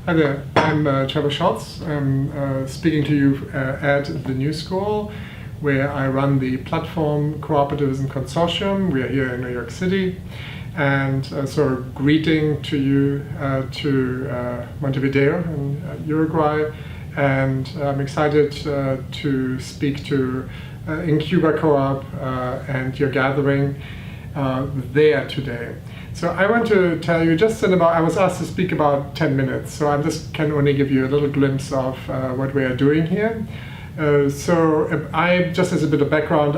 Hi there, I'm Trebor Scholz. I'm speaking to you at the New School, where I run the platform Cooperativism Consortium. We are here in New York City. And so greeting to you to Montevideo in Uruguay. And I'm excited to speak to Incubacoop and your gathering there today. So I want to tell you just in about, I was asked to speak about 10 minutes, so I just can only give you a little glimpse of what we are doing here. So I, just as a bit of background,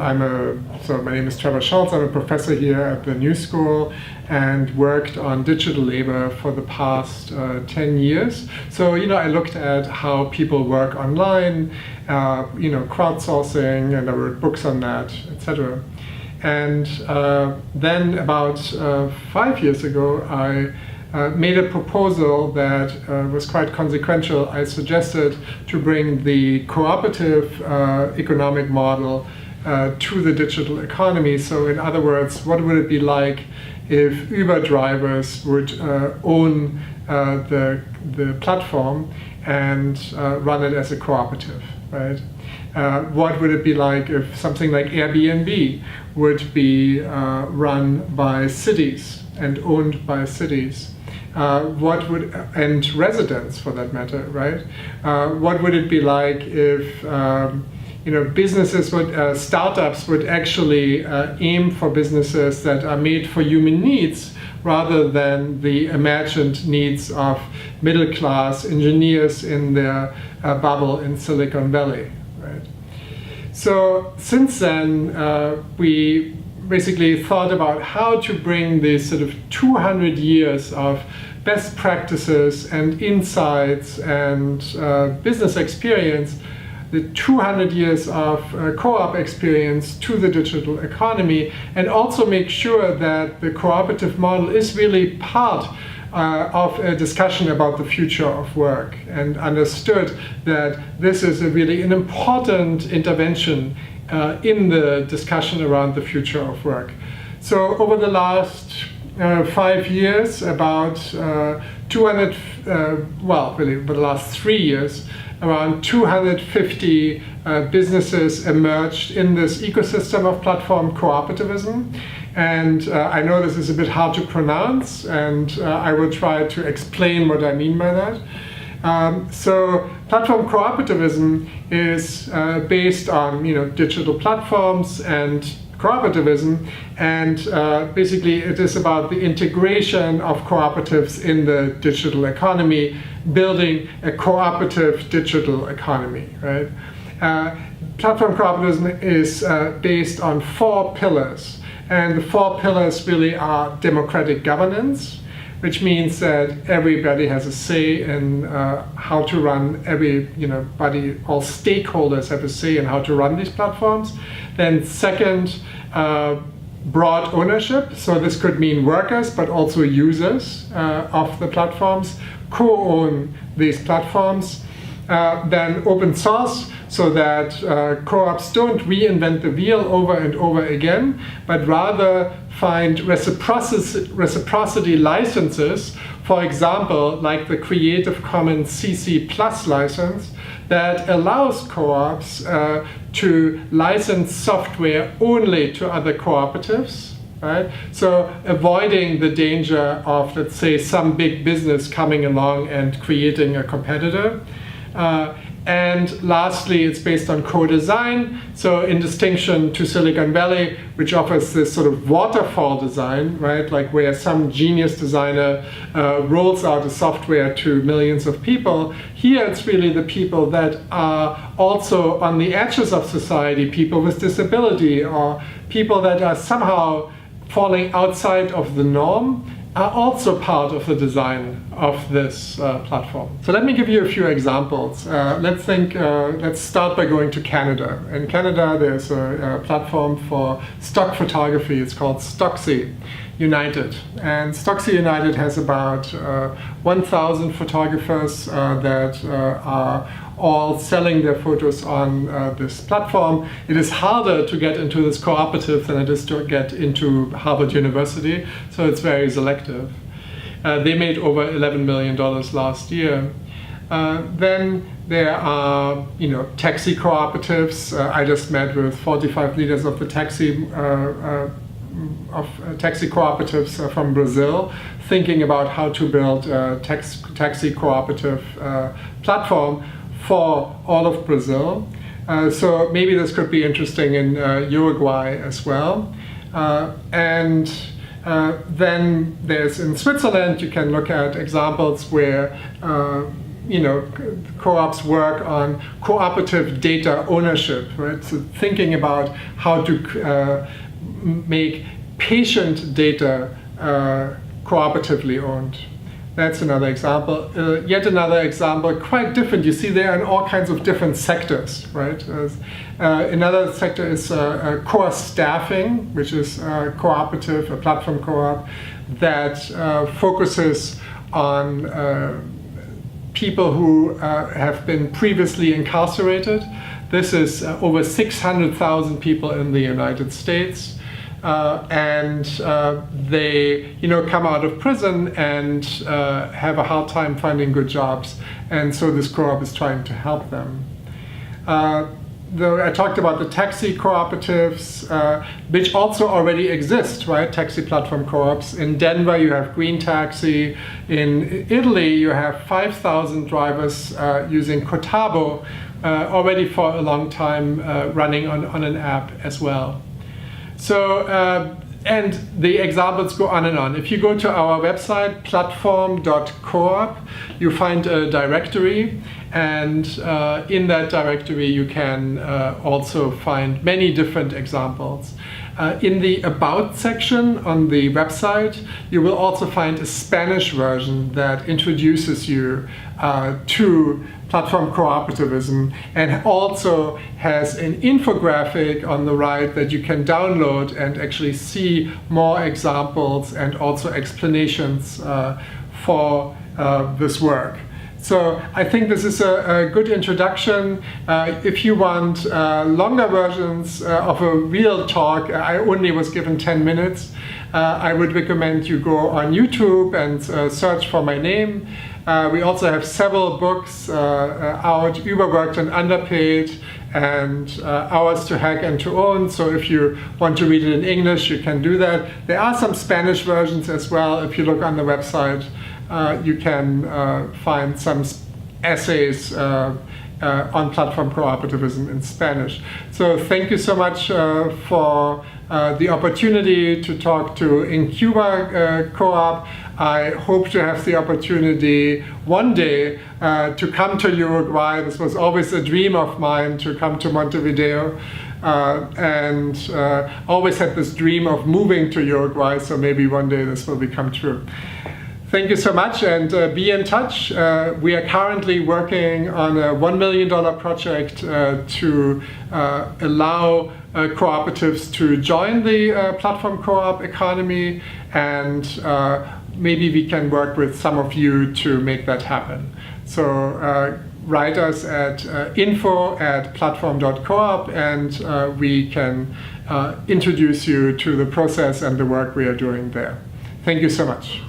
so my name is Trebor Scholz. I'm a professor here at the New School and worked on digital labor for the past 10 years. So, I looked at how people work online, crowdsourcing, and I wrote books on that, etc. And then about 5 years ago, I made a proposal that was quite consequential. I suggested to bring the cooperative economic model to the digital economy. So in other words, what would it be like if Uber drivers would own the platform and run it as a cooperative, right? What would it be like if something like Airbnb would be run by cities and owned by cities? And residents for that matter, right? What would it be like if businesses startups would actually aim for businesses that are made for human needs rather than the imagined needs of middle-class engineers in their bubble in Silicon Valley, right? So since then, we basically thought about how to bring this sort of 200 years of best practices and insights and business experience, the 200 years of co-op experience to the digital economy, and also make sure that the cooperative model is really part of a discussion about the future of work, and understood that this is really an important intervention in the discussion around the future of work. So over the last 5 years, about over the last 3 years, around 250 businesses emerged in this ecosystem of platform cooperativism. And I know this is a bit hard to pronounce, and I will try to explain what I mean by that. So platform cooperativism is based on digital platforms and cooperativism, and basically it is about the integration of cooperatives in the digital economy, building a cooperative digital economy, right? Platform cooperativism is based on 4 pillars, and the 4 pillars really are democratic governance, which means that everybody has a say in how to run, all stakeholders have a say in how to run these platforms. Then second, broad ownership, so this could mean workers, but also users of the platforms, co-own these platforms. Then open source, so that co-ops don't reinvent the wheel over and over again, but rather find reciprocity licenses, for example, like the Creative Commons CC+ license, that allows co-ops to license software only to other cooperatives, right? So avoiding the danger of, let's say, some big business coming along and creating a competitor. And lastly, it's based on co-design. So in distinction to Silicon Valley, which offers this sort of waterfall design, right? Like where some genius designer rolls out a software to millions of people. Here it's really the people that are also on the edges of society, people with disability, or people that are somehow falling outside of the norm, are also part of the design of this platform. So let me give you a few examples. Let's start by going to Canada. In Canada, there's a platform for stock photography. It's called Stocksy United. And Stocksy United has about 1,000 photographers that are all selling their photos on this platform. It is harder to get into this cooperative than it is to get into Harvard University, so it's very selective. They made over $11 million last year. Then there are, taxi cooperatives. I just met with 45 leaders of the taxi cooperatives from Brazil, thinking about how to build a taxi cooperative platform for all of Brazil. So maybe this could be interesting in Uruguay as well. And then there's in Switzerland, you can look at examples where co-ops work on cooperative data ownership, right? So thinking about how to make patient data cooperatively owned. That's another example. Yet another example, quite different. You see there in all kinds of different sectors, right? Another sector is core staffing, which is cooperative, a platform co-op that focuses on people who have been previously incarcerated. This is over 600,000 people in the United States. And they, come out of prison and have a hard time finding good jobs. And so this co-op is trying to help them. I talked about the taxi cooperatives, which also already exist, right? Taxi platform co-ops. In Denver, you have Green Taxi. In Italy, you have 5,000 drivers using Cottabo already for a long time, running on an app as well. So, and the examples go on and on. If you go to our website, platform.coop, you find a directory. And in that directory, you can also find many different examples. In the About section on the website, you will also find a Spanish version that introduces you to platform cooperativism, and also has an infographic on the right that you can download and actually see more examples and also explanations for this work. So I think this is a good introduction. If you want longer versions of a real talk, I only was given 10 minutes. I would recommend you go on YouTube and search for my name. We also have several books out, Überworked and Underpaid, and Hours to Hack and to Own. So if you want to read it in English, you can do that. There are some Spanish versions as well. If you look on the website, you can find some essays on platform cooperativism in Spanish. So thank you so much for the opportunity to talk to Incubacoop. I hope to have the opportunity one day to come to Uruguay. This was always a dream of mine, to come to Montevideo. And always had this dream of moving to Uruguay, so maybe one day this will become true. Thank you so much, and be in touch. We are currently working on a $1 million project to allow cooperatives to join the platform co-op economy, and maybe we can work with some of you to make that happen. So write us at info@platform.coop, and we can introduce you to the process and the work we are doing there. Thank you so much.